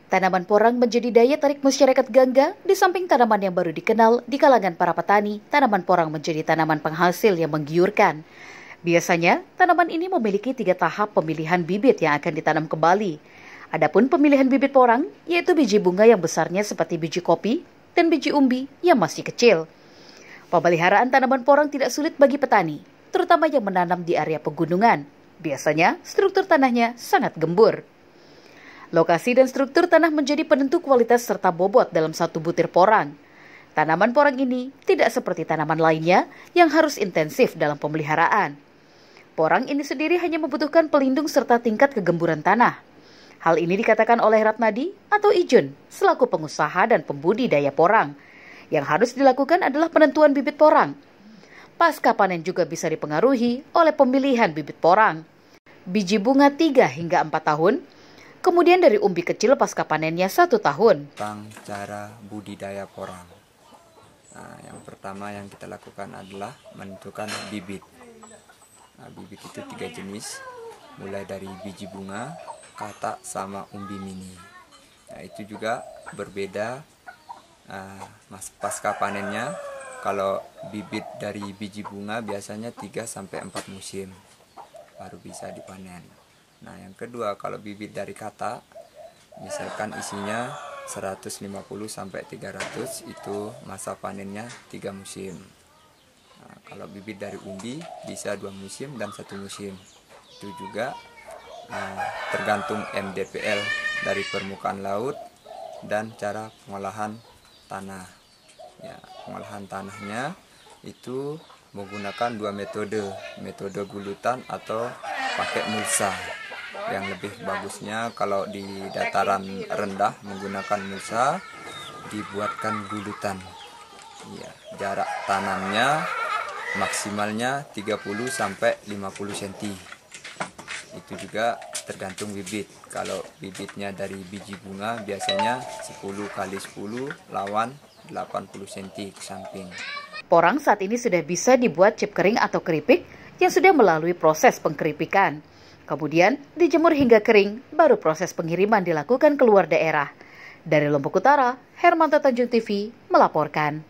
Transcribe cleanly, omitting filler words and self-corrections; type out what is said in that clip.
Tanaman porang menjadi daya tarik masyarakat Gangga. Di samping tanaman yang baru dikenal di kalangan para petani, tanaman porang menjadi tanaman penghasil yang menggiurkan. Biasanya, tanaman ini memiliki 3 tahap pemilihan bibit yang akan ditanam kembali. Adapun pemilihan bibit porang, yaitu biji bunga yang besarnya seperti biji kopi dan biji umbi yang masih kecil. Pemeliharaan tanaman porang tidak sulit bagi petani, terutama yang menanam di area pegunungan. Biasanya, struktur tanahnya sangat gembur. Lokasi dan struktur tanah menjadi penentu kualitas serta bobot dalam satu butir porang. Tanaman porang ini tidak seperti tanaman lainnya yang harus intensif dalam pemeliharaan. Porang ini sendiri hanya membutuhkan pelindung serta tingkat kegemburan tanah. Hal ini dikatakan oleh Ratnadi atau Ijun selaku pengusaha dan pembudidaya porang. Yang harus dilakukan adalah penentuan bibit porang. Pasca panen juga bisa dipengaruhi oleh pemilihan bibit porang. Biji bunga 3 hingga 4 tahun, kemudian dari umbi kecil pasca panennya 1 tahun. Tentang cara budidaya porang. Nah, yang pertama yang kita lakukan adalah menentukan bibit. Nah, bibit itu 3 jenis, mulai dari biji bunga, katak, sama umbi mini. Nah, itu juga berbeda pasca panennya. Kalau bibit dari biji bunga biasanya 3-4 musim baru bisa dipanen. Nah, yang kedua, kalau bibit dari katak, misalkan isinya 150-300, itu masa panennya 3 musim. Nah, kalau bibit dari umbi bisa 2 musim dan 1 musim. Itu juga tergantung MDPL dari permukaan laut dan cara pengolahan tanah. Ya, pengolahan tanahnya itu menggunakan 2 metode gulutan atau pakai mulsa. Yang lebih bagusnya kalau di dataran rendah menggunakan mulsa, dibuatkan gulutan. Ya, jarak tanamnya maksimalnya 30-50 cm. Itu juga tergantung bibit. Kalau bibitnya dari biji bunga biasanya 10x10 lawan 80 cm ke samping. Porang saat ini sudah bisa dibuat chip kering atau keripik yang sudah melalui proses pengkeripikan. Kemudian dijemur hingga kering, baru proses pengiriman dilakukan keluar daerah. Dari Lombok Utara, Hermanto Tanjung TV melaporkan.